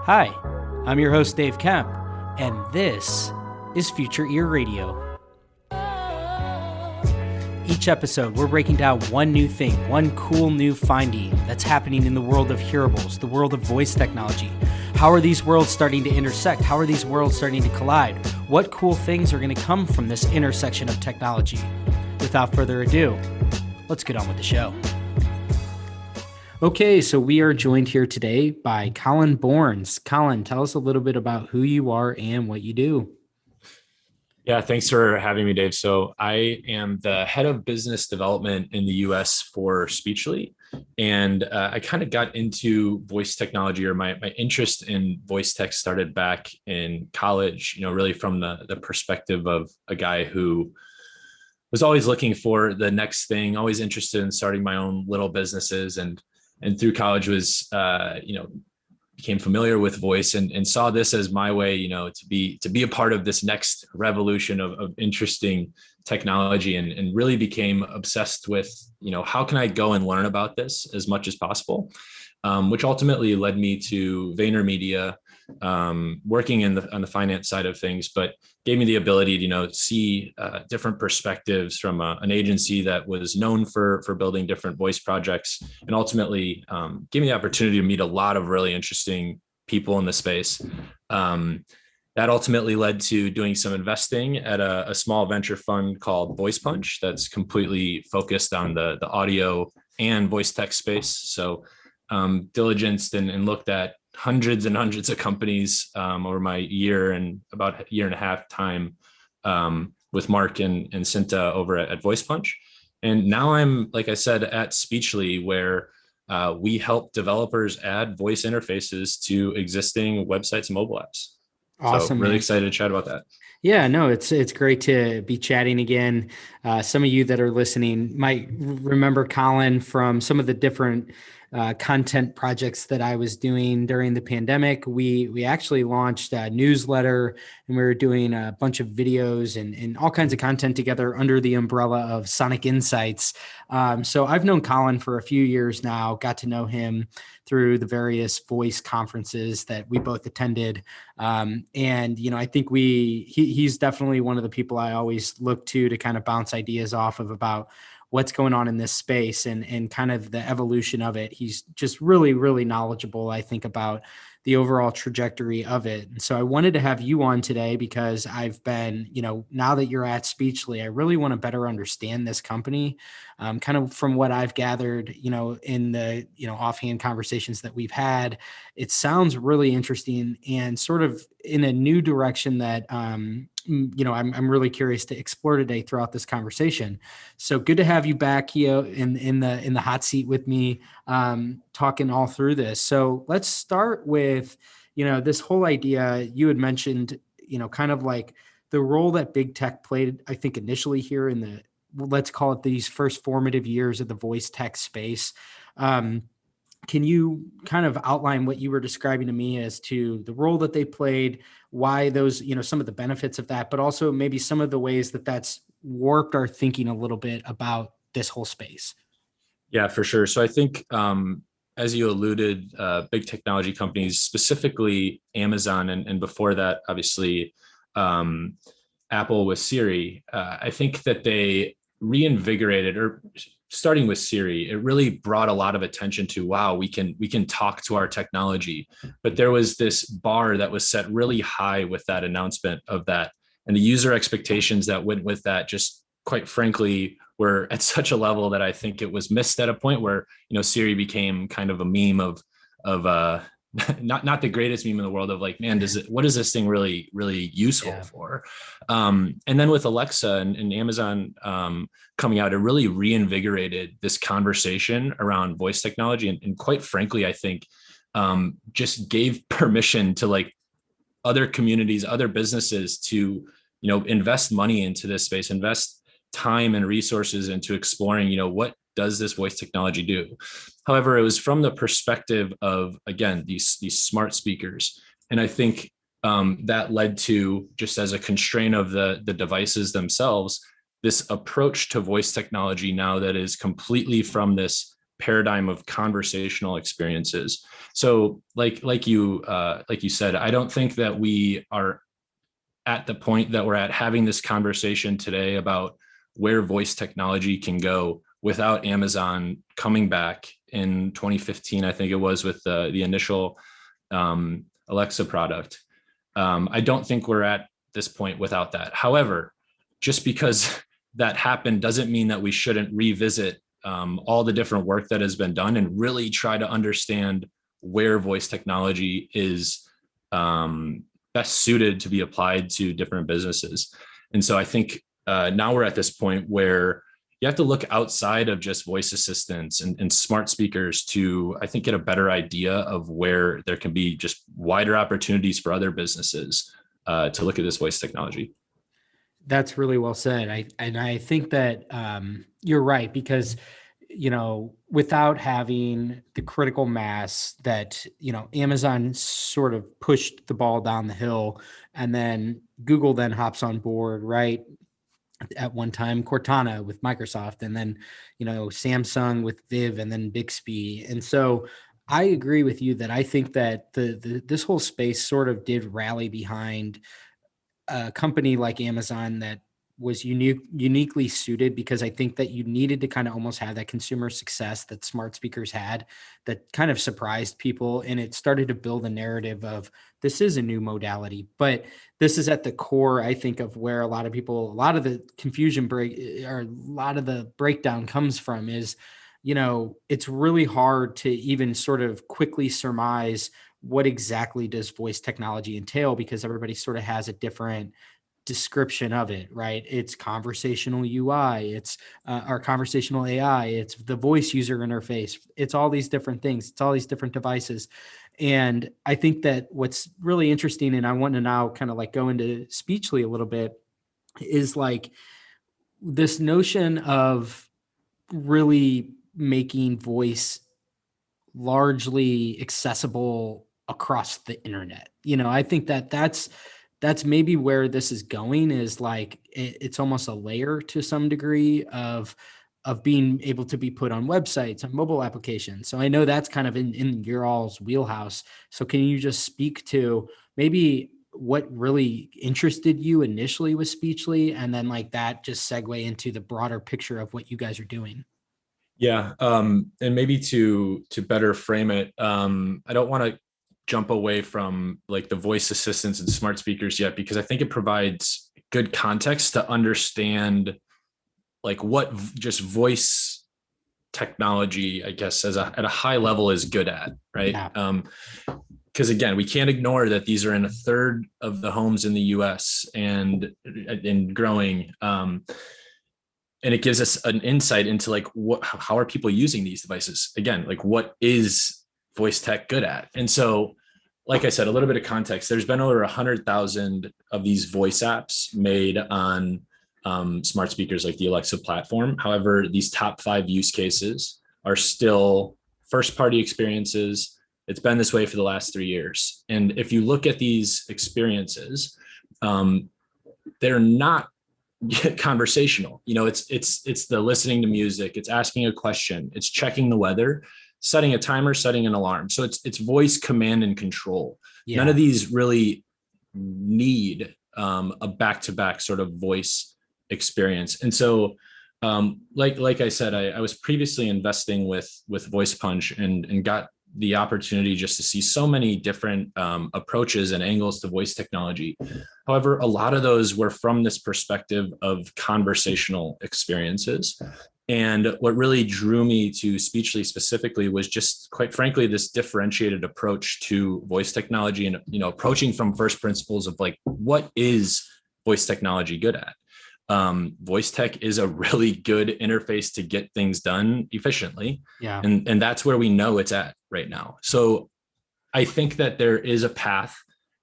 Hi, I'm your host, Dave Kemp, and this is Future Ear Radio. Each episode, we're breaking down one new thing, one cool new finding that's happening in the world of hearables, the world of voice technology. How are these worlds starting to intersect? How are these worlds starting to collide? What cool things are going to come from this intersection of technology? Without further ado, let's get on with the show. Okay, so we are joined here today by Collin Borns. Collin, tell us a little bit about who you are and what you do. Yeah, thanks for having me, Dave. So I am the head of business development in the US for Speechly. And I kind of got into voice technology, or my interest in voice tech started back in college, really from the perspective of a guy who was always looking for the next thing, always interested in starting my own little businesses. And through college was, became familiar with voice and saw this as my way, to be a part of this next revolution of interesting technology, and really became obsessed with, how can I go and learn about this as much as possible, which ultimately led me to VaynerMedia, working on the finance side of things, but gave me the ability to, see different perspectives from an agency that was known for building different voice projects, and ultimately gave me the opportunity to meet a lot of really interesting people in the space. That ultimately led to doing some investing at a small venture fund called Voice Punch that's completely focused on the audio and voice tech space. So diligenced and looked at hundreds and hundreds of companies over my year and about a year and a half time with Mark and Cinta over at Voice Punch. And now I'm, like I said, at Speechly, where we help developers add voice interfaces to existing websites and mobile apps. Awesome, so really man. excited to chat about that. Yeah, no, it's great to be chatting again. Some of you that are listening might remember Collin from some of the different content projects that I was doing during the pandemic. We actually launched a newsletter, and we were doing a bunch of videos and all kinds of content together under the umbrella of Sonic Insights. So I've known Collin for a few years now, got to know him through the various voice conferences that we both attended. And, I think he's definitely one of the people I always look to kind of bounce ideas off of about what's going on in this space and kind of the evolution of it. He's just really, really knowledgeable, I think, about the overall trajectory of it. And so I wanted to have you on today because I've been, now that you're at Speechly, I really want to better understand this company. Kind of from what I've gathered, in the, offhand conversations that we've had, it sounds really interesting and sort of in a new direction that, I'm really curious to explore today throughout this conversation. So good to have you back here in the hot seat with me, talking all through this. So let's start with, this whole idea you had mentioned, kind of like the role that big tech played, I think initially here in the, let's call it these first formative years of the voice tech space. Can you kind of outline what you were describing to me as to the role that they played, why those, some of the benefits of that, but also maybe some of the ways that that's warped our thinking a little bit about this whole space? Yeah, for sure. So I think, as you alluded, big technology companies, specifically Amazon, and before that, obviously, Apple with Siri, I think that they reinvigorated, or starting with Siri, it really brought a lot of attention to, wow, we can talk to our technology. But there was this bar that was set really high with that announcement of that. And the user expectations that went with that, just quite frankly, were at such a level that I think it was missed at a point where, Siri became kind of a meme of not the greatest meme in the world of like, man, what is this thing really, really useful for? And then with Alexa and Amazon coming out, it really reinvigorated this conversation around voice technology. And quite frankly, I think just gave permission to like other communities, other businesses to, invest money into this space, invest time and resources into exploring, what does this voice technology do? However, it was from the perspective of, again, these smart speakers. And I think that led to, just as a constraint of the devices themselves, this approach to voice technology now that is completely from this paradigm of conversational experiences. So like you said, I don't think that we are at the point that we're at having this conversation today about where voice technology can go without Amazon coming back in 2015, I think it was, with the initial Alexa product. I don't think we're at this point without that. However, just because that happened doesn't mean that we shouldn't revisit all the different work that has been done and really try to understand where voice technology is best suited to be applied to different businesses. And so I think now we're at this point where you have to look outside of just voice assistants and smart speakers to, I think, get a better idea of where there can be just wider opportunities for other businesses to look at this voice technology. That's really well said. I think that you're right, because without having the critical mass that Amazon sort of pushed the ball down the hill, and then Google then hops on board, right? At one time, Cortana with Microsoft, and then Samsung with Viv, and then Bixby. And so I agree with you that I think that this whole space sort of did rally behind a company like Amazon that was uniquely suited, because I think that you needed to kind of almost have that consumer success that smart speakers had, that kind of surprised people. And it started to build a narrative of, this is a new modality, but this is at the core, I think, of where a lot of the confusion or a lot of the breakdown comes from is, it's really hard to even sort of quickly surmise what exactly does voice technology entail, because everybody sort of has a different description of it, right? It's conversational UI, it's our conversational AI, it's the voice user interface, it's all these different things, it's all these different devices. And I think that what's really interesting, and I want to now kind of like go into Speechly a little bit, is like this notion of really making voice largely accessible across the internet. I think that that's maybe where this is going, is like it's almost a layer to some degree of being able to be put on websites and mobile applications. So I know that's kind of in your all's wheelhouse. So can you just speak to maybe what really interested you initially with Speechly, and then like that just segue into the broader picture of what you guys are doing? Yeah, and maybe to better frame it, I don't want to jump away from like the voice assistants and smart speakers yet, because I think it provides good context to understand like what just voice technology, I guess, at a high level is good at, right? Yeah. Because again, we can't ignore that these are in a third of the homes in the U.S. and growing. And it gives us an insight into like how are people using these devices? Again, like what is voice tech good at? And so, like I said, a little bit of context. There's been over 100,000 of these voice apps made on smart speakers like the Alexa platform. However, these top 5 use cases are still first-party experiences. It's been this way for the last 3 years. And if you look at these experiences, they're not conversational. It's the listening to music, it's asking a question, it's checking the weather, setting a timer, setting an alarm. So it's voice command and control. Yeah. None of these really need a back-to-back sort of voice experience. And so like I said, I was previously investing with Voice Punch and got the opportunity just to see so many different approaches and angles to voice technology. However, a lot of those were from this perspective of conversational experiences. And what really drew me to Speechly specifically was just, quite frankly, this differentiated approach to voice technology and, approaching from first principles of like, what is voice technology good at? Voice tech is a really good interface to get things done efficiently. Yeah. And that's where we know it's at right now. So I think that there is a path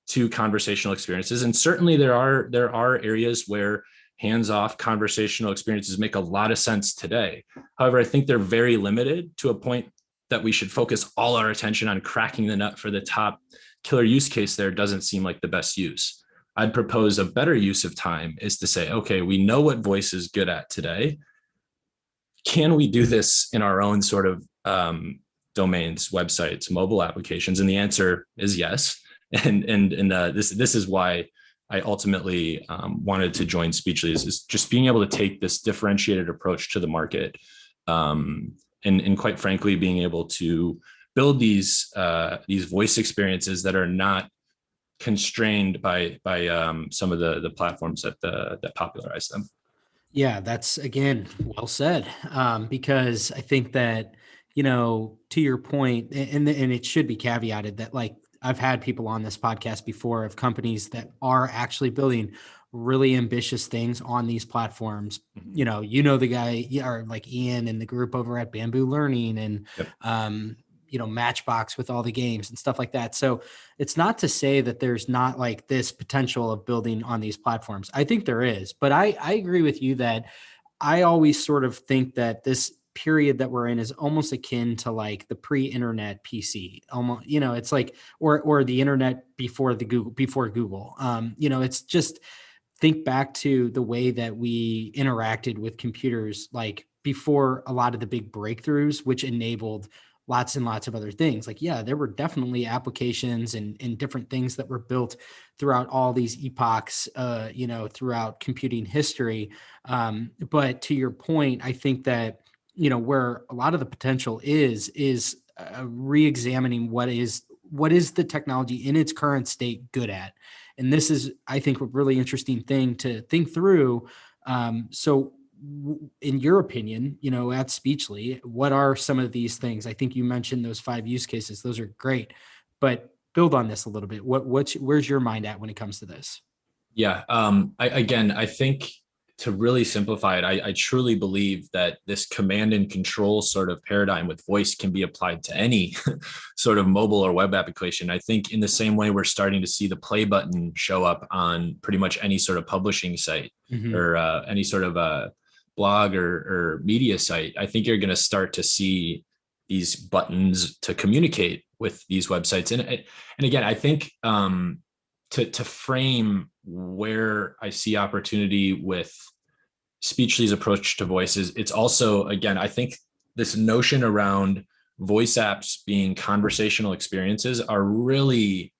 to conversational experiences. And certainly there are areas where hands-off conversational experiences make a lot of sense today. However, I think they're very limited to a point that we should focus all our attention on cracking the nut for the top killer use case. There doesn't seem like the best use. I'd propose a better use of time is to say, okay, we know what voice is good at today. Can we do this in our own sort of domains, websites, mobile applications? And the answer is yes. This is why I ultimately wanted to join Speechly, is just being able to take this differentiated approach to the market, and quite frankly, being able to build these voice experiences that are not constrained by some of the platforms that popularize them. Yeah, that's again well said. Because I think that, to your point, and it should be caveated that, like, I've had people on this podcast before of companies that are actually building really ambitious things on these platforms. Mhm. The guy, or like Ian and the group over at Bamboo Learning, and Yep. Matchbox with all the games and stuff like that. So it's not to say that there's not like this potential of building on these platforms. I think there is, but I agree with you that I always sort of think that this period that we're in is almost akin to like the pre-internet PC. Almost, it's like, or the internet before Google. It's just, think back to the way that we interacted with computers, like before a lot of the big breakthroughs, which enabled lots and lots of other things. Like, yeah, there were definitely applications and different things that were built throughout all these epochs, throughout computing history. But to your point, I think that, where a lot of the potential is re-examining what is the technology in its current state good at. And this is, I think, a really interesting thing to think through. In your opinion, at Speechly, what are some of these things? I think you mentioned those 5 use cases. Those are great, but build on this a little bit. Where's your mind at when it comes to this? Yeah. I think, to really simplify it, I truly believe that this command and control sort of paradigm with voice can be applied to any sort of mobile or web application. I think in the same way we're starting to see the play button show up on pretty much any sort of publishing site, Mm-hmm. or any sort of blog or media site, I think you're going to start to see these buttons to communicate with these websites. And again, I think to frame where I see opportunity with Speechly's approach to voices, it's also, again, I think this notion around voice apps being conversational experiences are really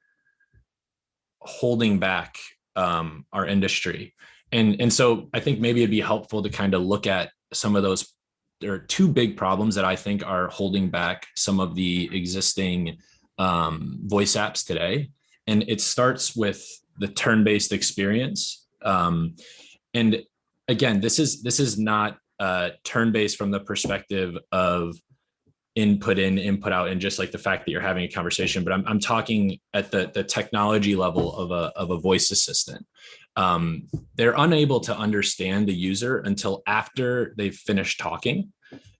holding back our industry. And so I think maybe it'd be helpful to kind of look at some of those. There are 2 big problems that I think are holding back some of the existing voice apps today. And it starts with the turn-based experience. And again, this is not turn-based from the perspective of input in, input out, and just like the fact that you're having a conversation, but I'm talking at the technology level of a voice assistant. They're unable to understand the user until after they've finished talking.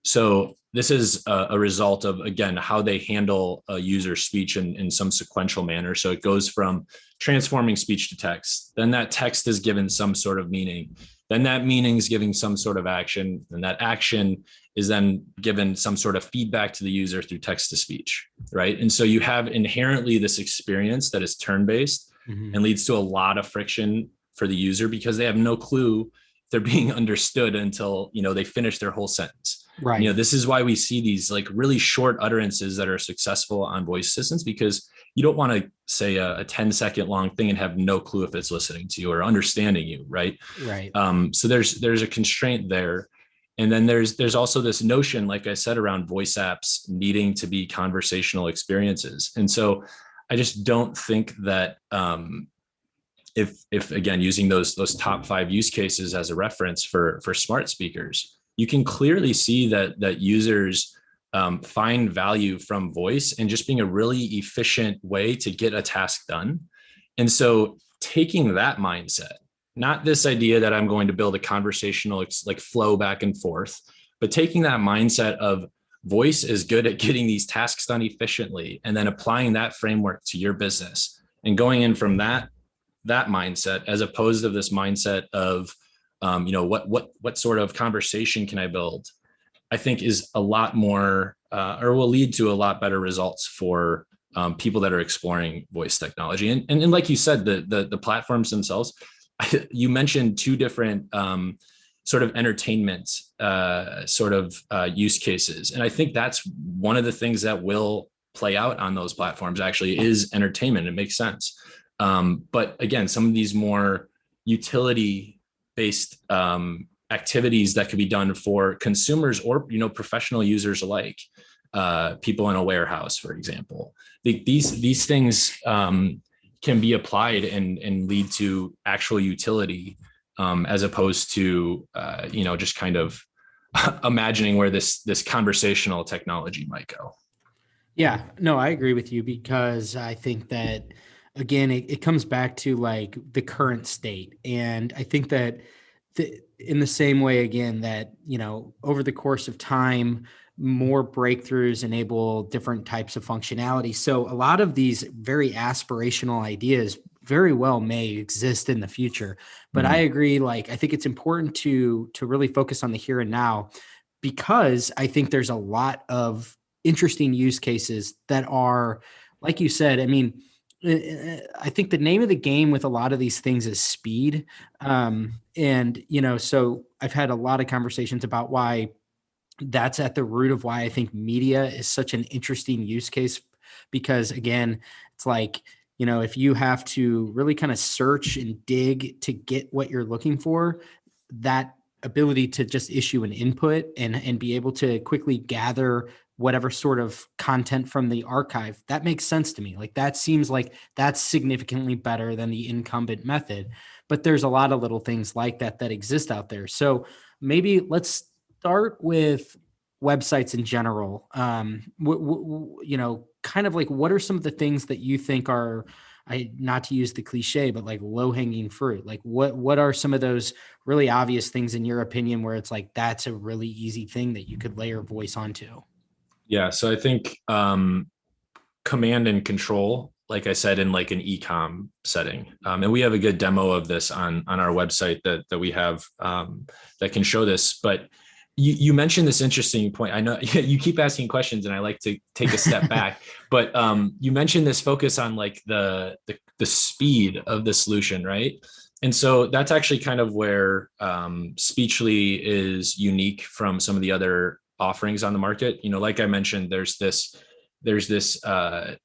So this is a result of, again, how they handle a user speech in some sequential manner. So it goes from transforming speech to text, then that text is given some sort of meaning, then that meaning is giving some sort of action, and that action is then given some sort of feedback to the user through text to speech, right? And so you have inherently this experience that is turn-based, Mm-hmm. and leads to a lot of friction for the user because they have no clue they're being understood until, they finish their whole sentence. Right. This is why we see these like really short utterances that are successful on voice assistants, because you don't want to say a 10-second long thing and have no clue if it's listening to you or understanding you, right? Right. So there's a constraint there. And then there's also this notion, like I said, around voice apps needing to be conversational experiences. And so I just don't think that if again, using those top 5 use cases as a reference for smart speakers, you can clearly see that users find value from voice and just being a really efficient way to get a task done. And so taking that mindset, not this idea that I'm going to build a conversational like flow back and forth, but taking that mindset of voice is good at getting these tasks done efficiently, and then applying that framework to your business and going in from that mindset, as opposed to this mindset of what sort of conversation can I build, I think is a lot more or will lead to a lot better results for people that are exploring voice technology. And like you said, the platforms themselves, you mentioned 2 different sort of entertainment use cases. And I think that's one of the things that will play out on those platforms actually is entertainment. It makes sense. But again, some of these more utility based activities that could be done for consumers or professional users alike, people in a warehouse, for example. These things can be applied and lead to actual utility, as opposed to just kind of imagining where this conversational technology might go. Yeah, no, I agree with you because I think that again, it comes back to like the current state. And I think that in the same way, again, that, over the course of time, more breakthroughs enable different types of functionality. So a lot of these very aspirational ideas very well may exist in the future. But I agree, like, I think it's important to really focus on the here and now, because I think there's a lot of interesting use cases that are, like you said, I mean, I think the name of the game with a lot of these things is speed. So I've had a lot of conversations about why that's at the root of why I think media is such an interesting use case. Because again, it's like, if you have to really kind of search and dig to get what you're looking for, that ability to just issue an input and be able to quickly gather whatever sort of content from the archive, that makes sense to me. Like, that seems like that's significantly better than the incumbent method. But there's a lot of little things like that exist out there. So maybe let's start with websites in general. Kind of like, what are some of the things that you think are, not to use the cliche, but like low hanging fruit? Like, what are some of those really obvious things in your opinion where it's like, that's a really easy thing that you could layer voice onto? Yeah. So I think command and control, like I said, in like an e-com setting. And we have a good demo of this on our website that we have that can show this. But you mentioned this interesting point. I know you keep asking questions and I like to take a step back, but you mentioned this focus on like the speed of the solution, right? And so that's actually kind of where Speechly is unique from some of the other offerings on the market. Like I mentioned, there's this a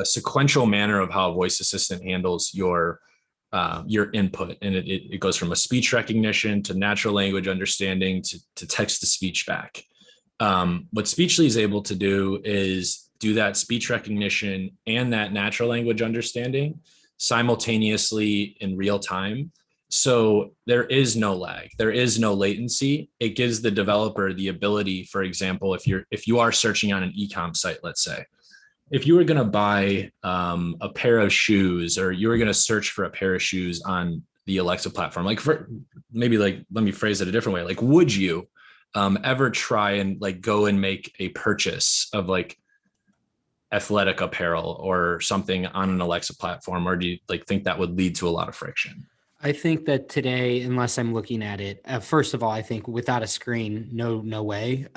sequential manner of how a voice assistant handles your input, and it goes from a speech recognition to natural language understanding to text to speech back. What Speechly is able to do is do that speech recognition and that natural language understanding simultaneously in real time. So there is no lag, there is no latency. It gives the developer the ability, for example, if you are searching on an e-com site, let's say, if you were going to buy a pair of shoes, or you were going to search for a pair of shoes on the Alexa platform, like let me phrase it a different way. Like, would you ever try and like go and make a purchase of like athletic apparel or something on an Alexa platform? Or do you like think that would lead to a lot of friction? I think that today, unless I'm looking at it, first of all, I think without a screen, no way.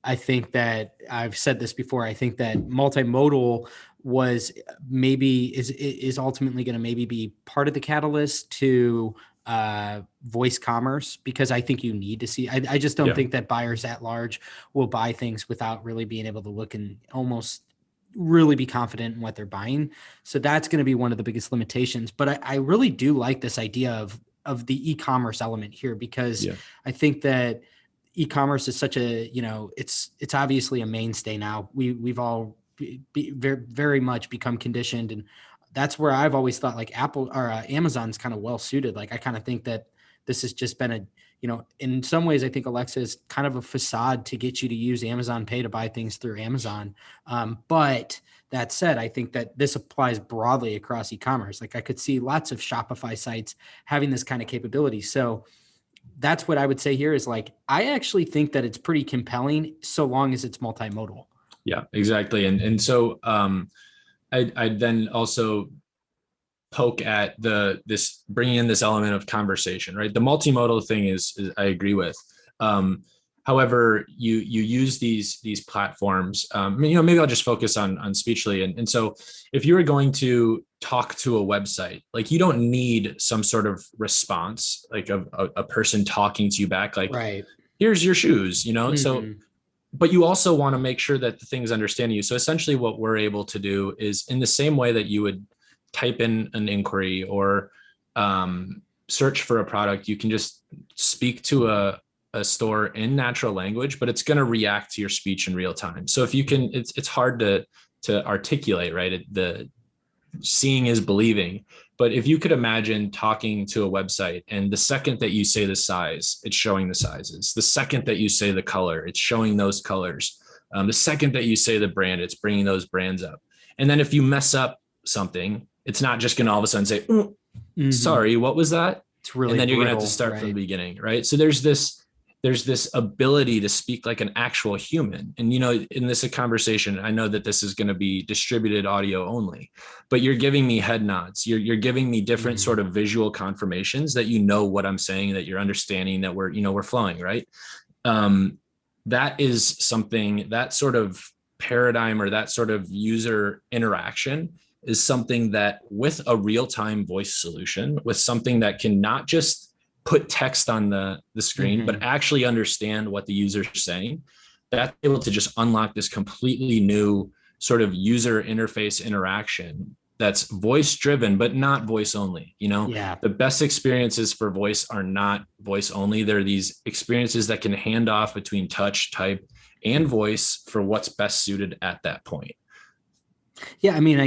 I think that I've said this before. I think that multimodal is ultimately going to maybe be part of the catalyst to voice commerce, because I think you need to see. I just don't think that buyers at large will buy things without really being able to look and almost really be confident in what they're buying. So that's going to be one of the biggest limitations. But I really do like this idea of the e-commerce element here, because I think that e-commerce is such a, it's obviously a mainstay now. We've all very, very much become conditioned. And that's where I've always thought like Apple or Amazon's kind of well suited. Like, I kind of think that this has just been in some ways, I think Alexa is kind of a facade to get you to use Amazon Pay to buy things through Amazon. But that said, I think that this applies broadly across e-commerce. Like, I could see lots of Shopify sites having this kind of capability. So that's what I would say here is like, I actually think that it's pretty compelling so long as it's multimodal. Yeah, exactly. And so I then also poke at this bringing in this element of conversation, right? The multimodal thing is I agree with. However, you use these platforms. Maybe I'll just focus on Speechly. And so if you were going to talk to a website, like you don't need some sort of response, like a person talking to you back, like, Right. here's your shoes, So, Hmm. but you also want to make sure that the thing's understanding you. So essentially what we're able to do is, in the same way that you would type in an inquiry or search for a product, you can just speak to a store in natural language, but it's going to react to your speech in real time. So if you can, it's hard to articulate, right? The seeing is believing. But if you could imagine talking to a website, and the second that you say the size, it's showing the sizes. The second that you say the color, it's showing those colors. The second that you say the brand, it's bringing those brands up. And then if you mess up something, it's not just going to all of a sudden say, "Oh, Hmm. sorry, what was that?" It's And really then you're going to have to brittle, start from the right? beginning, right? So there's this ability to speak like an actual human. And in this conversation, I know that this is going to be distributed audio only, but you're giving me head nods. You're giving me different Hmm. sort of visual confirmations that you know what I'm saying, that you're understanding, that we're flowing, right? um, that is something, that sort of paradigm or that sort of user interaction is something that, with a real-time voice solution, with something that can not just put text on the screen, but Hmm. actually understand what the user's saying, that's able to just unlock this completely new sort of user interface interaction that's voice driven, but not voice only. Yeah. The best experiences for voice are not voice only. They're these experiences that can hand off between touch, type, and voice for what's best suited at that point. Yeah, I mean,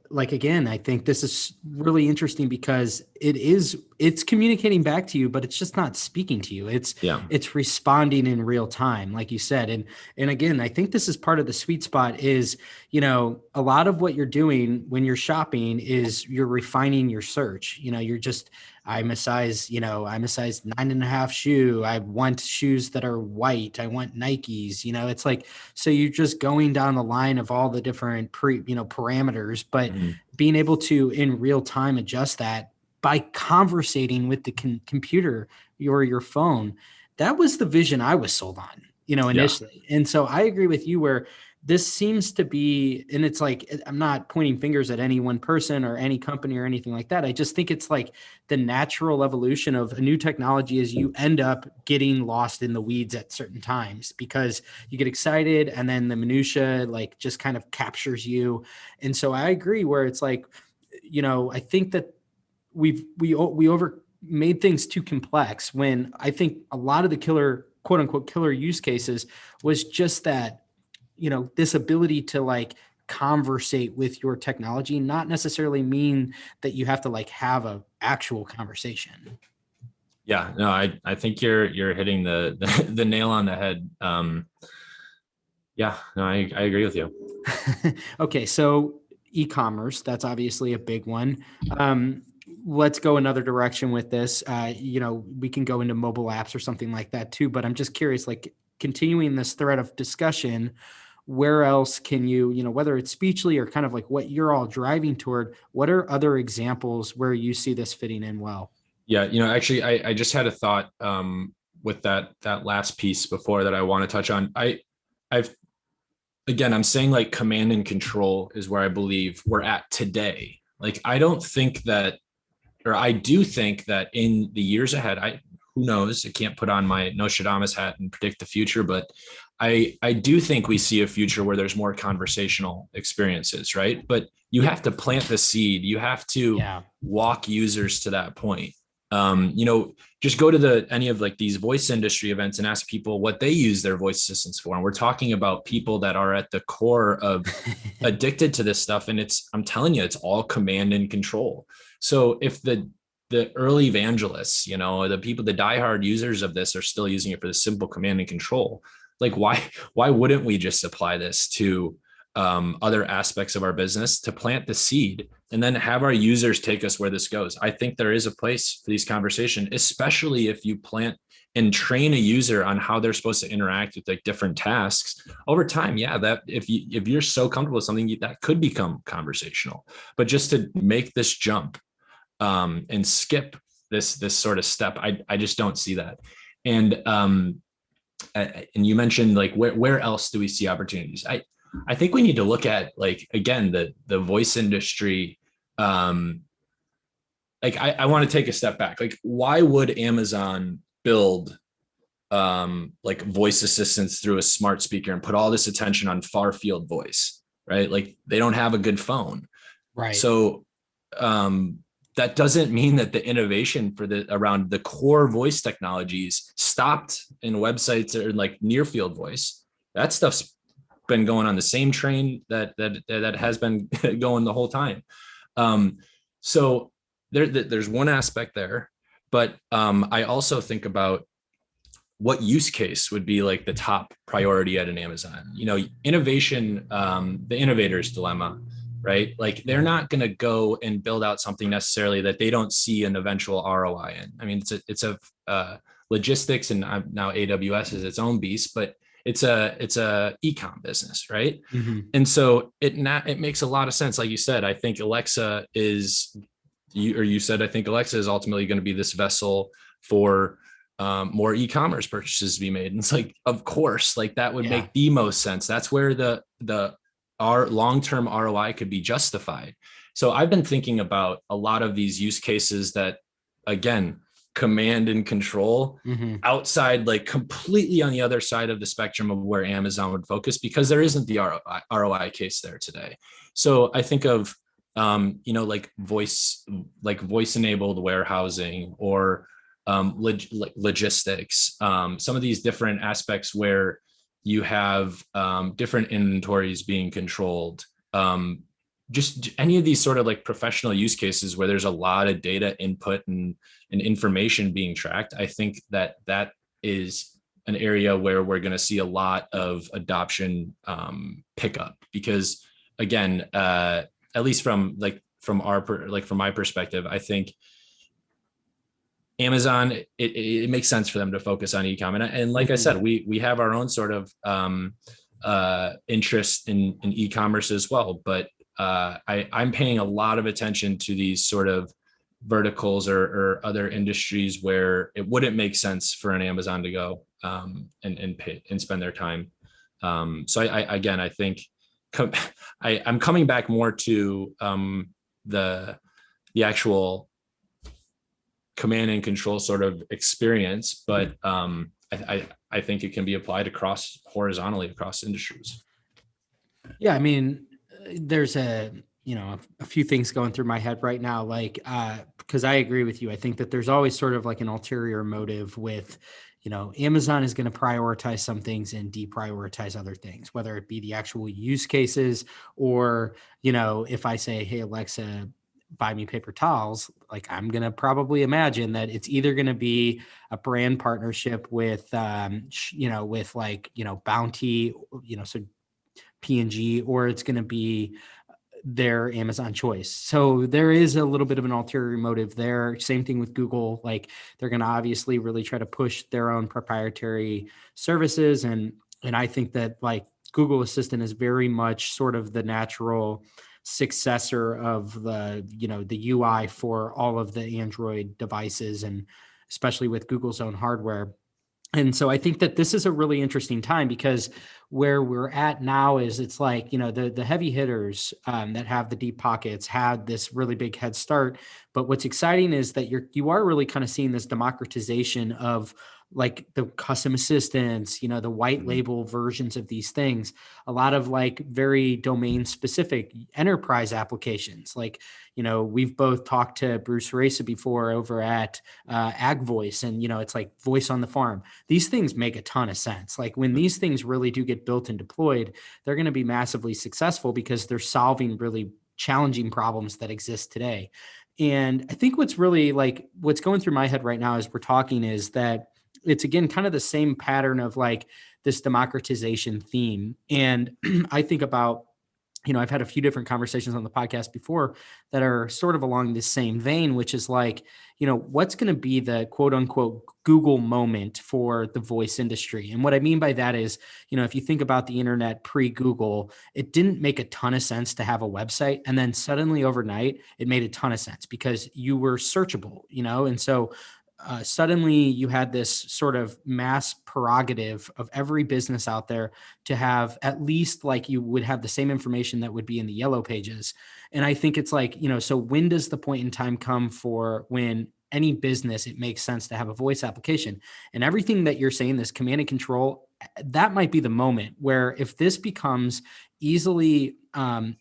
like again, I think this is really interesting because it's communicating back to you, but it's just not speaking to you. Yeah. It's responding in real time, like you said. And again, I think this is part of the sweet spot is, a lot of what you're doing when you're shopping is you're refining your search. You're just I'm a size 9.5 shoe. I want shoes that are white. I want Nikes. It's like, so you're just going down the line of all the different parameters, but Mhm. being able to in real time adjust that by conversating with the computer or your phone. That was the vision I was sold on, Yeah. initially. And so I agree with you where this seems to be, and it's like, I'm not pointing fingers at any one person or any company or anything like that. I just think it's like the natural evolution of a new technology is you end up getting lost in the weeds at certain times because you get excited and then the minutia like just kind of captures you. And so I agree where it's like, I think that we over made things too complex when I think a lot of the killer, quote unquote, killer use cases was just that, this ability to like conversate with your technology, not necessarily mean that you have to like have a actual conversation. Yeah. No, I think you're hitting the nail on the head. Yeah, no, I agree with you. Okay, so e-commerce, that's obviously a big one. Let's go another direction with this. We can go into mobile apps or something like that too, but I'm just curious, like continuing this thread of discussion, where else can you, whether it's Speechly or kind of like what you're all driving toward, what are other examples where you see this fitting in well? Yeah, actually, I just had a thought with that last piece before that I want to touch on. I've again, I'm saying like command and control is where I believe we're at today. Like I don't think that, or I do think that in the years ahead, who knows? I can't put on my Nostradamus hat and predict the future, but I do think we see a future where there's more conversational experiences, right? But you Yeah. have to plant the seed. You have to Yeah. walk users to that point. Just go to any of like these voice industry events and ask people what they use their voice assistants for. And we're talking about people that are at the core of addicted to this stuff. And I'm telling you, it's all command and control. So if the early evangelists, the people, the diehard users of this are still using it for the simple command and control, like why wouldn't we just apply this to other aspects of our business to plant the seed and then have our users take us where this goes? I think there is a place for these conversations, especially if you plant and train a user on how they're supposed to interact with like different tasks over time. Yeah, that if you're so comfortable with something, that could become conversational. But just to make this jump and skip this sort of step, I just don't see that. And and you mentioned like where else do we see opportunities? I think we need to look at like again the voice industry. Like I want to take a step back. Like why would Amazon build like voice assistants through a smart speaker and put all this attention on far field voice, right? Like they don't have a good phone. Right. So that doesn't mean that the innovation for the around the core voice technologies stopped in websites or like near field voice. That stuff's been going on the same train that has been going the whole time. So there's one aspect there, but I also think about what use case would be like the top priority at an Amazon. You know, innovation, the innovator's dilemma, right? Like they're not going to go and build out something necessarily that they don't see an eventual ROI in. I mean, it's a logistics, and now AWS is its own beast, but it's a e-com business, right? Mm-hmm. And so it makes a lot of sense. Like you said, I think Alexa is, you said, I think Alexa is ultimately going to be this vessel for more e-commerce purchases to be made. And it's like, of course, like that would make the most sense. That's where our long-term ROI could be justified. So I've been thinking about a lot of these use cases that, again, command and control outside, like completely on the other side of the spectrum of where Amazon would focus, because there isn't the ROI case there today. So I think of, like voice enabled warehousing, or logistics, some of these different aspects where you have different inventories being controlled, just any of these sort of like professional use cases where there's a lot of data input and information being tracked. I think that is an area where we're going to see a lot of adoption pickup, because again, at least from my perspective, I think Amazon, it makes sense for them to focus on e-com. And like I said, we have our own sort of interest in e-commerce as well. But I'm paying a lot of attention to these sort of verticals or other industries where it wouldn't make sense for an Amazon to go and pay and spend their time. So I think I'm coming back more to the actual command and control sort of experience, but I think it can be applied horizontally across industries. Yeah, I mean, there's a few things going through my head right now, like because I agree with you. I think that there's always sort of like an ulterior motive with, Amazon is going to prioritize some things and deprioritize other things, whether it be the actual use cases, or, if I say, hey, Alexa, buy me paper towels, like I'm going to probably imagine that it's either going to be a brand partnership with, with like, Bounty, so P&G, or it's going to be their Amazon choice. So there is a little bit of an ulterior motive there. Same thing with Google. Like they're going to obviously really try to push their own proprietary services. And I think that like Google Assistant is very much sort of the natural successor of the UI for all of the Android devices, and especially with Google's own hardware. And so I think that this is a really interesting time, because where we're at now is it's like, the heavy hitters that have the deep pockets had this really big head start. But what's exciting is that you are really kind of seeing this democratization of like the custom assistants, the white label versions of these things, a lot of like very domain specific enterprise applications. Like, we've both talked to Bruce Raisa before over at Ag Voice, and, it's like voice on the farm. These things make a ton of sense. Like when these things really do get built and deployed, they're going to be massively successful because they're solving really challenging problems that exist today. And I think what's going through my head right now as we're talking is that it's, again, kind of the same pattern of like this democratization theme. And I think about, I've had a few different conversations on the podcast before that are sort of along this same vein, which is like, what's going to be the quote unquote Google moment for the voice industry? And what I mean by that is, if you think about the internet pre-Google, it didn't make a ton of sense to have a website. And then suddenly overnight, it made a ton of sense because you were searchable, and so suddenly you had this sort of mass prerogative of every business out there to have at least like you would have the same information that would be in the yellow pages. And I think it's like, so when does the point in time come for when any business, it makes sense to have a voice application? And everything that you're saying, this command and control, that might be the moment where if this becomes easily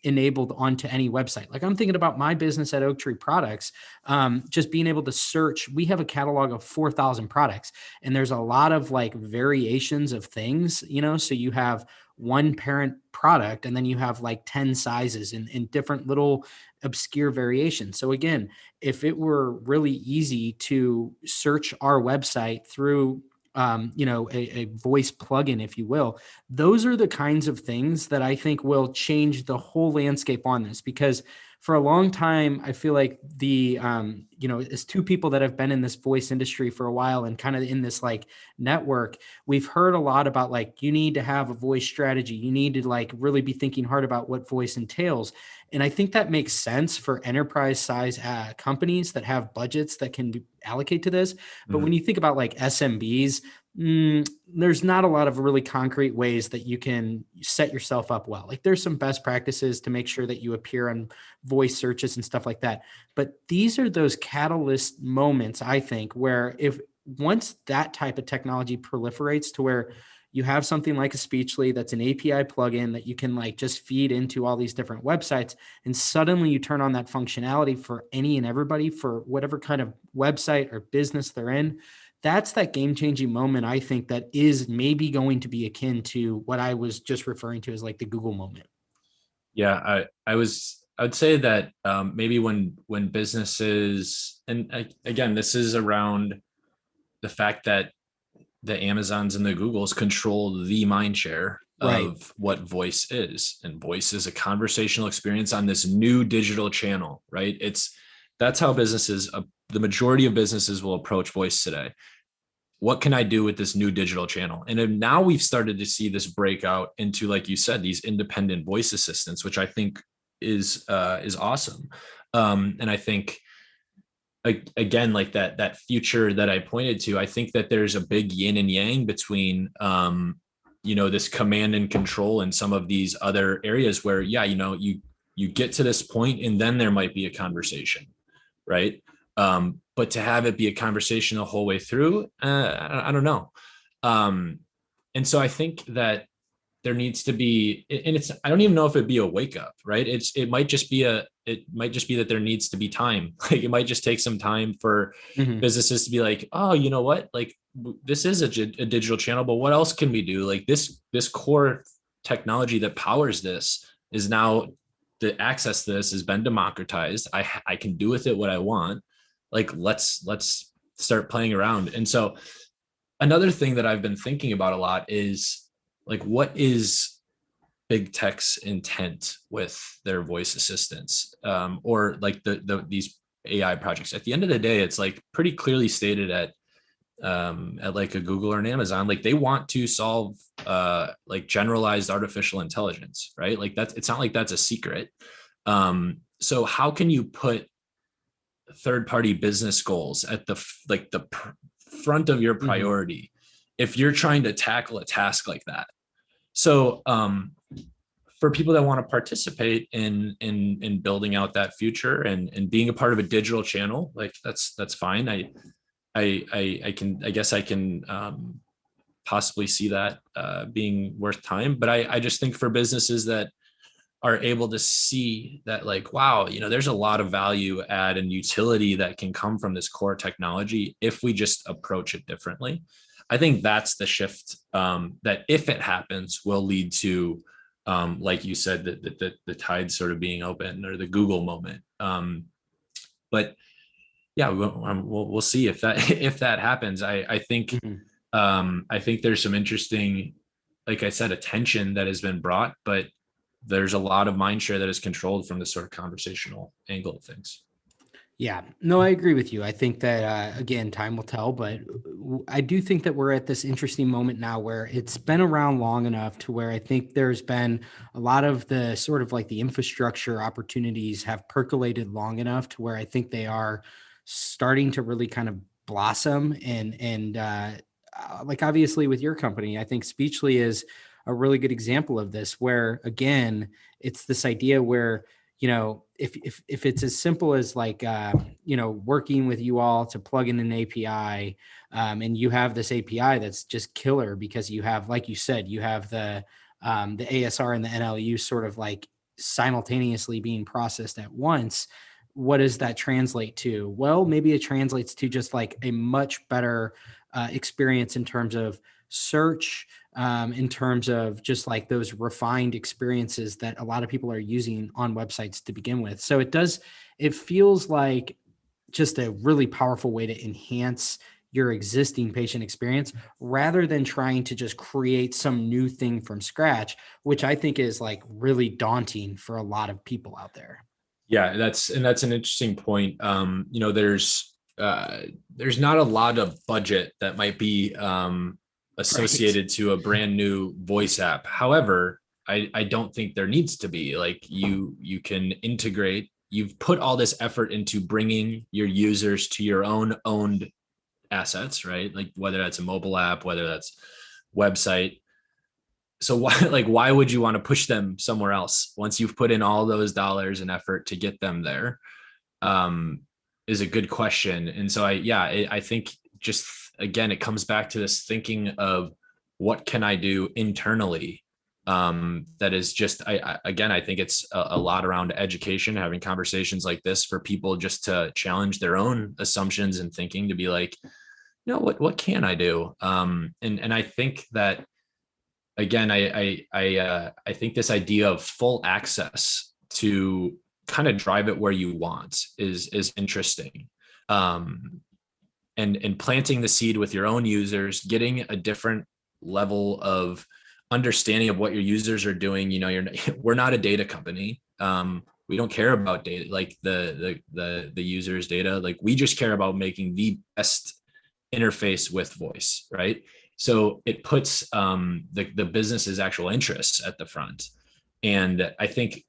enabled onto any website. Like I'm thinking about my business at Oak Tree Products, just being able to search. We have a catalog of 4,000 products, and there's a lot of like variations of things, so you have one parent product and then you have like 10 sizes in different little obscure variations. So again, if it were really easy to search our website through a voice plugin, if you will, those are the kinds of things that I think will change the whole landscape on this. Because for a long time, I feel like as two people that have been in this voice industry for a while and kind of in this like network, we've heard a lot about like, you need to have a voice strategy. You need to like really be thinking hard about what voice entails. And I think that makes sense for enterprise size companies that have budgets that can allocate to this. But when you think about like SMBs, there's not a lot of really concrete ways that you can set yourself up well. Like there's some best practices to make sure that you appear on voice searches and stuff like that. But these are those catalyst moments, I think, where if once that type of technology proliferates to where you have something like a Speechly that's an API plugin that you can like just feed into all these different websites, and suddenly you turn on that functionality for any and everybody for whatever kind of website or business they're in. That's that game-changing moment, I think, that is maybe going to be akin to what I was just referring to as like the Google moment. Yeah, I would say that maybe when businesses, and again, this is around the fact that the Amazons and the Googles control the mind share Right. of what voice is. And voice is a conversational experience on this new digital channel, right? That's how the majority of businesses will approach voice today. What can I do with this new digital channel? And now we've started to see this breakout into, like you said, these independent voice assistants, which I think is awesome. And I think again, like that future that I pointed to, I think that there's a big yin and yang between this command and control and some of these other areas where you get to this point and then there might be a conversation, right? But to have it be a conversation the whole way through, I don't know. And so I think that there needs to be, and I don't even know if it'd be a wake up, right? It might just be that there needs to be time. Like it might just take some time for businesses to be like, oh, you know what? Like this is a digital channel, but what else can we do? Like this core technology that powers this is now, the access to this has been democratized. I can do with it what I want. Like let's start playing around. And so another thing that I've been thinking about a lot is like, what is big tech's intent with their voice assistants, or like these AI projects? At the end of the day, it's like pretty clearly stated at like a Google or an Amazon, like they want to solve like generalized artificial intelligence, right? Like it's not like that's a secret. So how can you put third-party business goals at the front of your priority if you're trying to tackle a task like that? So for people that want to participate in building out that future and being a part of a digital channel, like that's fine. I guess I can possibly see that being worth time. But I just think for businesses that are able to see that, like, wow, there's a lot of value add and utility that can come from this core technology if we just approach it differently. I think that's the shift that, if it happens, will lead to, like you said, the tide sort of being open, or the Google moment. But yeah, we'll see if that happens. I think I think there's some interesting, like I said, attention that has been brought, but there's a lot of mind share that is controlled from this sort of conversational angle of things. Yeah, no, I agree with you. I think that, again, time will tell, but I do think that we're at this interesting moment now where it's been around long enough to where I think there's been a lot of the sort of like the infrastructure opportunities have percolated long enough to where I think they are starting to really kind of blossom. And like obviously with your company, I think Speechly is a really good example of this, where again, it's this idea where, if it's as simple as like, working with you all to plug in an API, and you have this API that's just killer because you have, like you said, you have the ASR and the NLU sort of like simultaneously being processed at once. What does that translate to? Well, maybe it translates to just like a much better experience in terms of search, in terms of just like those refined experiences that a lot of people are using on websites to begin with. So it feels like just a really powerful way to enhance your existing patient experience rather than trying to just create some new thing from scratch, which I think is like really daunting for a lot of people out there. Yeah, that's an interesting point. There's not a lot of budget that might be associated to a brand new voice app. However, I don't think there needs to be. Like you can integrate. You've put all this effort into bringing your users to your own owned assets, right? Like whether that's a mobile app, whether that's website. So why would you want to push them somewhere else once you've put in all those dollars and effort to get them there? Is a good question. And so I think just, again, it comes back to this thinking of what can I do internally? That is just, I think it's a lot around education, having conversations like this for people just to challenge their own assumptions and thinking, to be like, what can I do? And I think that, again, I think this idea of full access to kind of drive it where you want is interesting. And planting the seed with your own users, getting a different level of understanding of what your users are doing. We're not a data company. We don't care about data, like the users' data. Like we just care about making the best interface with voice, right? So it puts the business's actual interests at the front. And I think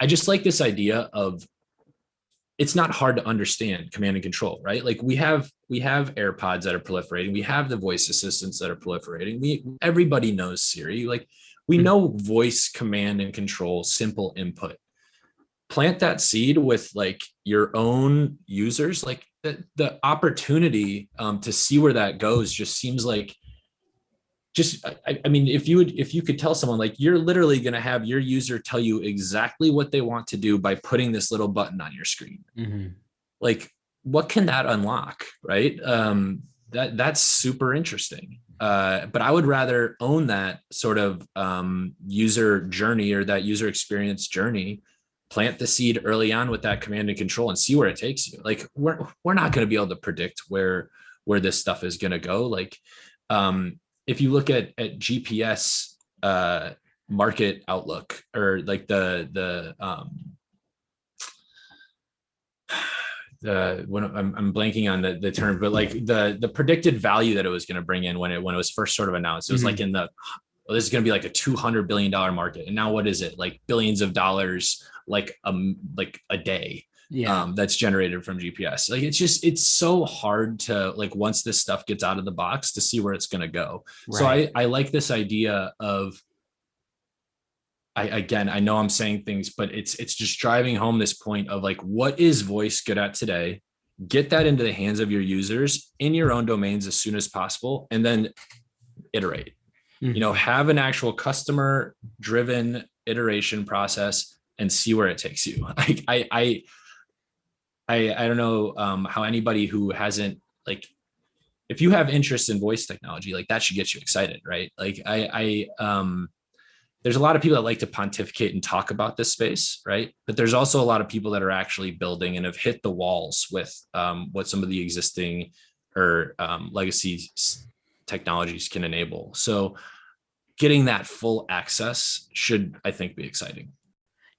I just like this idea of, it's not hard to understand command and control, right? Like we have AirPods that are proliferating. We have the voice assistants that are proliferating. Everybody knows Siri. Like we know voice command and control, simple input. Plant that seed with like your own users, like the opportunity to see where that goes just seems like, I mean, if you could tell someone, like, you're literally going to have your user tell you exactly what they want to do by putting this little button on your screen. Mm-hmm. Like, what can that unlock? Right. That's super interesting. But I would rather own that sort of user journey, or that user experience journey, plant the seed early on with that command and control and see where it takes you. Like we're not going to be able to predict where this stuff is going to go. Like, if you look at GPS market outlook, or like when I'm blanking on the term, but like the predicted value that it was going to bring in when it was first sort of announced, it was like this is going to be like a $200 billion market. And now what is it? Like billions of dollars, like a day. Yeah. That's generated from GPS. Like it's so hard to, like, once this stuff gets out of the box, to see where it's going to go. Right. So I like this idea of, I know I'm saying things, but it's just driving home this point of like, what is voice good at today? Get that into the hands of your users in your own domains as soon as possible, and then iterate. Mm-hmm. Have an actual customer driven iteration process and see where it takes you. I don't know how anybody who hasn't, like, if you have interest in voice technology, like that should get you excited, right? Like there's a lot of people that like to pontificate and talk about this space, right? But there's also a lot of people that are actually building and have hit the walls with what some of the existing or legacy technologies can enable. So getting that full access should, I think, be exciting.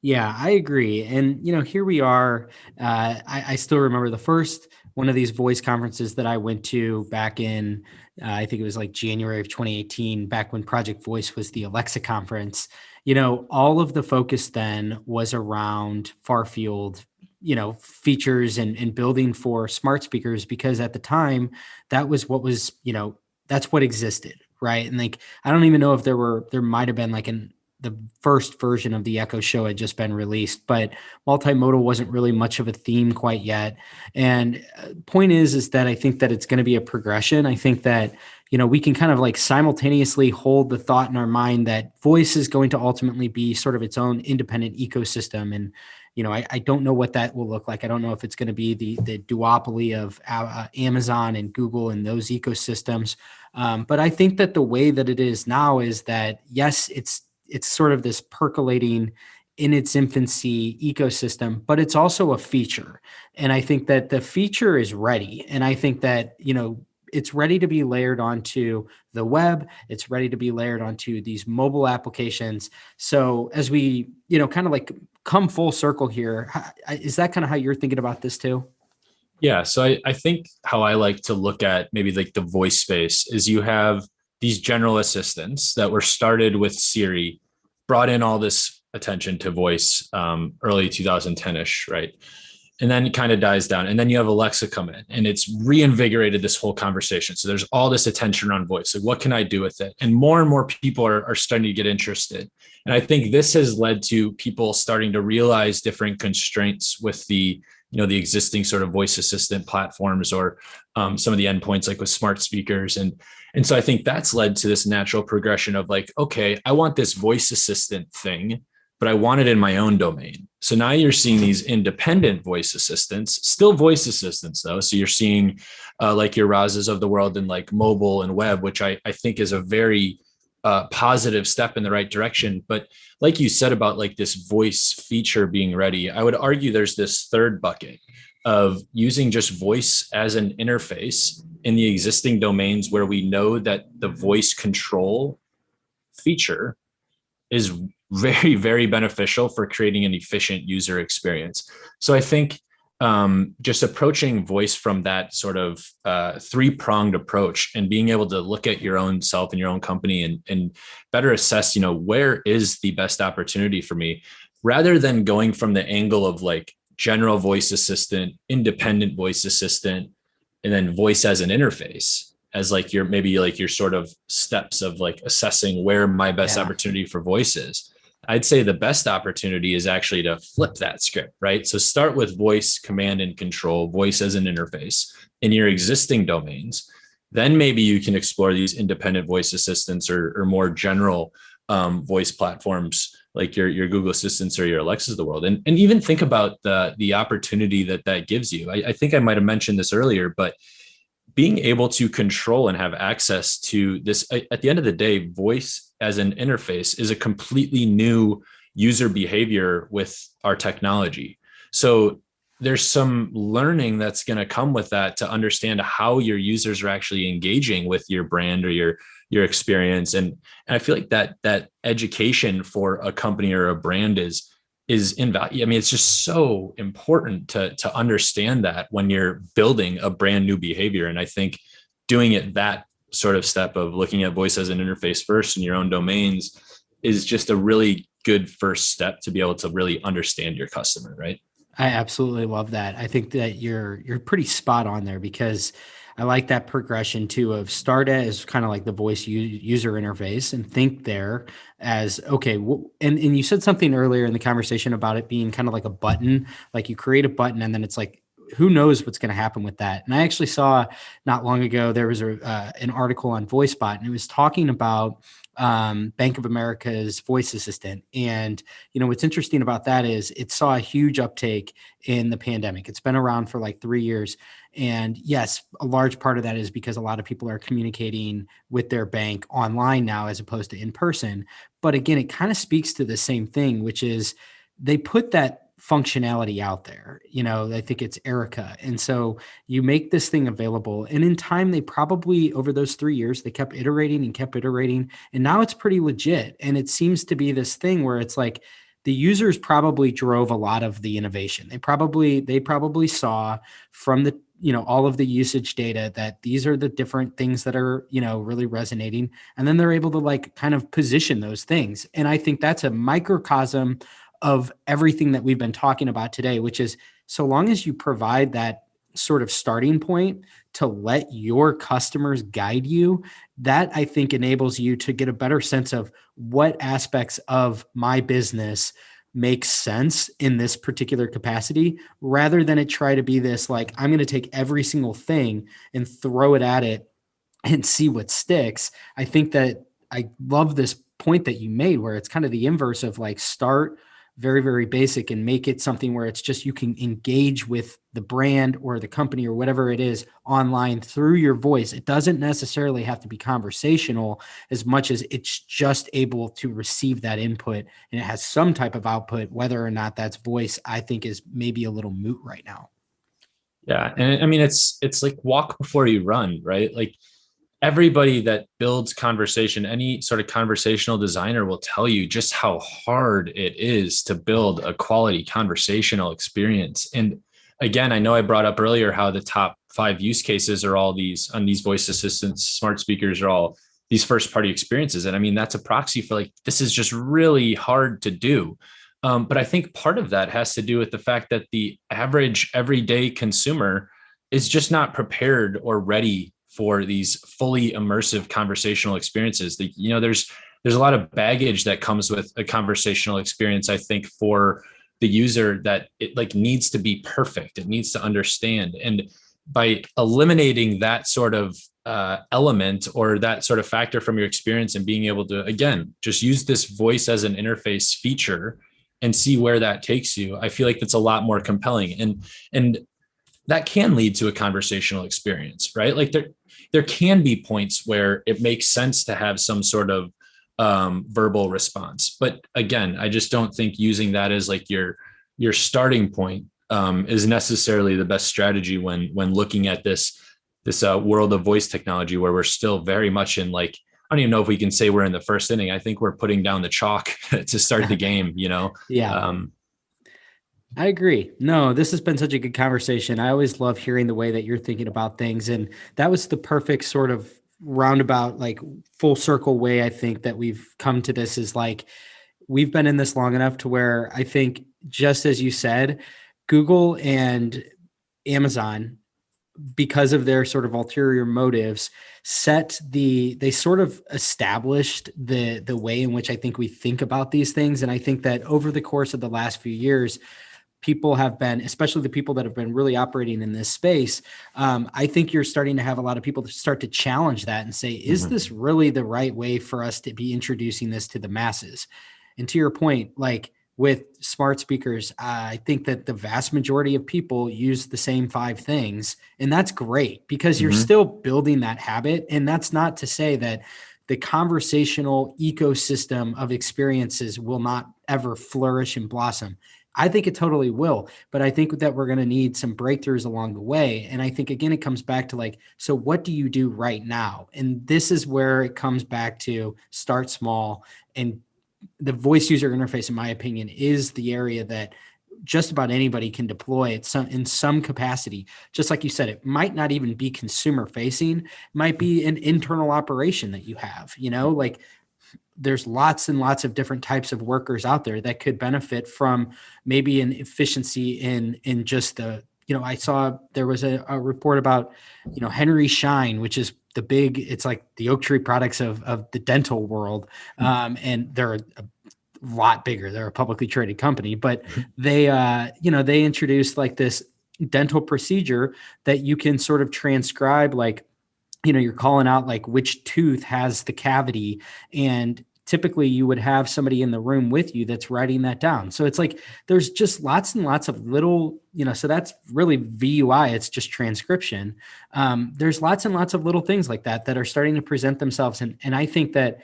Yeah, I agree. And, here we are. I still remember the first one of these voice conferences that I went to back in, I think it was like January of 2018, back when Project Voice was the Alexa conference. All of the focus then was around far field features and building for smart speakers, because at the time that was what was, that's what existed. Right. And like, I don't even know if there might've been like the first version of the Echo Show had just been released, but multimodal wasn't really much of a theme quite yet. And point is that I think that it's going to be a progression. I think that, we can kind of like simultaneously hold the thought in our mind that voice is going to ultimately be sort of its own independent ecosystem. And, I don't know what that will look like. I don't know if it's going to be the duopoly of Amazon and Google and those ecosystems. But I think that the way that it is now is that, yes, it's sort of this percolating in its infancy ecosystem, but it's also a feature. And I think that the feature is ready. And I think that, it's ready to be layered onto the web. It's ready to be layered onto these mobile applications. So as we, kind of like come full circle here, is that kind of how you're thinking about this too? Yeah. So I think how I like to look at maybe like the voice space is you have these general assistants that were started with Siri, brought in all this attention to voice early 2010-ish, right? And then it kind of dies down. And then you have Alexa come in and it's reinvigorated this whole conversation. So there's all this attention around voice. Like, what can I do with it? And more people are starting to get interested. And I think this has led to people starting to realize different constraints with the existing sort of voice assistant platforms or some of the endpoints like with smart speakers. And so I think that's led to this natural progression of like, okay, I want this voice assistant thing, but I want it in my own domain. So now you're seeing these independent voice assistants, still voice assistants though. So you're seeing like your Razas of the world and like mobile and web, which I think is a very positive step in the right direction. But like you said about like this voice feature being ready, I would argue there's this third bucket of using just voice as an interface in the existing domains where we know that the voice control feature is very, very beneficial for creating an efficient user experience. So I think just approaching voice from that sort of three-pronged approach and being able to look at your own self and your own company and better assess, where is the best opportunity for me, rather than going from the angle of like general voice assistant, independent voice assistant, and then voice as an interface as like your sort of steps of like assessing where my best opportunity for voice is. I'd say the best opportunity is actually to flip that script, right? So start with voice, command and control, voice as an interface in your existing domains. Then maybe you can explore these independent voice assistants or more general voice platforms like your Google Assistants or your Alexas of the world. And even think about the opportunity that gives you. I think I might have mentioned this earlier, but being able to control and have access to this, at the end of the day, voice as an interface is a completely new user behavior with our technology. So there's some learning that's going to come with that to understand how your users are actually engaging with your brand or your experience. And I feel like that education for a company or a brand is invaluable. I mean, it's just so important to understand that when you're building a brand new behavior. And I think doing it that sort of step of looking at voice as an interface first in your own domains is just a really good first step to be able to really understand your customer, right? I absolutely love that. I think that you're pretty spot on there, because I like that progression too of start as kind of like the voice user interface and think there as, okay. And you said something earlier in the conversation about it being kind of like a button, like you create a button and then it's like, who knows what's going to happen with that. And I actually saw not long ago, there was an article on VoiceBot and it was talking about Bank of America's voice assistant. And, what's interesting about that is it saw a huge uptake in the pandemic. It's been around for like 3 years. And yes, a large part of that is because a lot of people are communicating with their bank online now, as opposed to in person. But again, it kind of speaks to the same thing, which is they put that functionality out there. I think it's Erica. And so you make this thing available. And in time, they probably, over those 3 years, they kept iterating and kept iterating. And now it's pretty legit. And it seems to be this thing where it's like the users probably drove a lot of the innovation. They probably saw from the, all of the usage data that these are the different things that are, really resonating. And then they're able to like kind of position those things. And I think that's a microcosm of everything that we've been talking about today, which is so long as you provide that sort of starting point to let your customers guide you, that I think enables you to get a better sense of what aspects of my business make sense in this particular capacity, rather than it try to be this like, I'm going to take every single thing and throw it at it and see what sticks. I think that I love this point that you made where it's kind of the inverse of like start very, very basic and make it something where it's just you can engage with the brand or the company or whatever it is online through your voice. It doesn't necessarily have to be conversational as much as it's just able to receive that input and it has some type of output. Whether or not that's voice, I think is maybe a little moot right now. Yeah. And I mean, it's like walk before you run, right? Like everybody that builds conversation, any sort of conversational designer will tell you just how hard it is to build a quality conversational experience. And again, I know I brought up earlier how the top 5 use cases are all these on these voice assistants, smart speakers are all these first party experiences. And I mean, that's a proxy for like, this is just really hard to do. But I think part of that has to do with the fact that the average everyday consumer is just not prepared or ready for these fully immersive conversational experiences. There's a lot of baggage that comes with a conversational experience, I think, for the user, that it like needs to be perfect. It needs to understand. And by eliminating that sort of element or that sort of factor from your experience and being able to, again, just use this voice as an interface feature and see where that takes you, I feel like that's a lot more compelling. And that can lead to a conversational experience, right? Like there can be points where it makes sense to have some sort of verbal response. But again, I just don't think using that as like your starting point is necessarily the best strategy when looking at this world of voice technology, where we're still very much in like, I don't even know if we can say we're in the first inning. I think we're putting down the chalk to start the game, you know? Yeah. I agree. No, this has been such a good conversation. I always love hearing the way that you're thinking about things. And that was the perfect sort of roundabout, like full circle way I think that we've come to this, is like, we've been in this long enough to where I think, just as you said, Google and Amazon, because of their sort of ulterior motives, they sort of established the way in which I think we think about these things. And I think that over the course of the last few years, people have been, especially the people that have been really operating in this space, I think you're starting to have a lot of people start to challenge that and say, is this really the right way for us to be introducing this to the masses? And to your point, like with smart speakers, I think that the vast majority of people use the same 5 things. And that's great because you're still building that habit. And that's not to say that the conversational ecosystem of experiences will not ever flourish and blossom. I think it totally will, but I think that we're going to need some breakthroughs along the way. And I think, again, it comes back to like, so what do you do right now? And this is where it comes back to start small. And the voice user interface, in my opinion, is the area that just about anybody can deploy it in some capacity. Just like you said, it might not even be consumer facing, it might be an internal operation that you have, like there's lots and lots of different types of workers out there that could benefit from maybe an efficiency in just I saw there was a report about, Henry Schein, which is it's like the oak tree products of the dental world. And they're a lot bigger. They're a publicly traded company, but they introduced like this dental procedure that you can sort of transcribe, like, you're calling out like which tooth has the cavity, and typically you would have somebody in the room with you that's writing that down. So it's like, there's just lots and lots of little, so that's really VUI. It's just transcription. There's lots and lots of little things like that are starting to present themselves. And I think that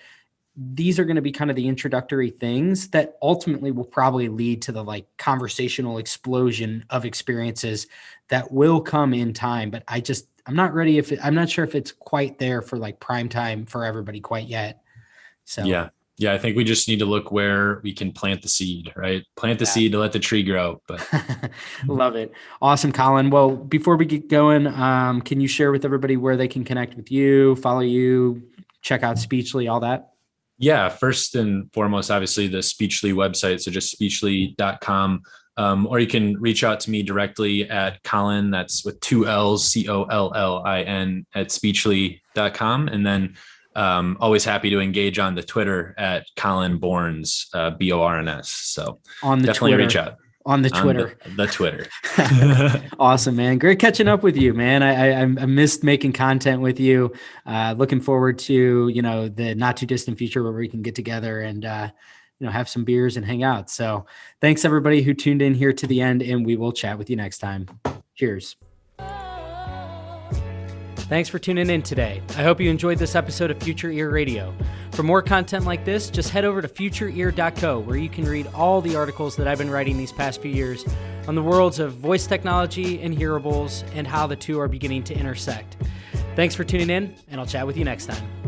these are going to be kind of the introductory things that ultimately will probably lead to the like conversational explosion of experiences that will come in time. But I'm not ready. I'm not sure if it's quite there for like prime time for everybody quite yet. So yeah. I think we just need to look where we can plant the seed, right? Plant the seed to let the tree grow. But love it. Awesome, Collin. Well, before we get going, can you share with everybody where they can connect with you, follow you, check out Speechly, all that? Yeah, first and foremost, obviously the Speechly website. So just speechly.com. Or you can reach out to me directly at Collin, that's with two L's, Collin at speechly.com. And then always happy to engage on the Twitter at Collin Borns, Borns. So On the definitely Twitter. reach out. On the Twitter. The Twitter. Awesome, man. Great catching up with you, man. I missed making content with you. Looking forward to, the not too distant future where we can get together and, have some beers and hang out. So thanks everybody who tuned in here to the end, and we will chat with you next time. Cheers. Thanks for tuning in today. I hope you enjoyed this episode of Future Ear Radio. For more content like this, just head over to futureear.co, where you can read all the articles that I've been writing these past few years on the worlds of voice technology and hearables and how the two are beginning to intersect. Thanks for tuning in, and I'll chat with you next time.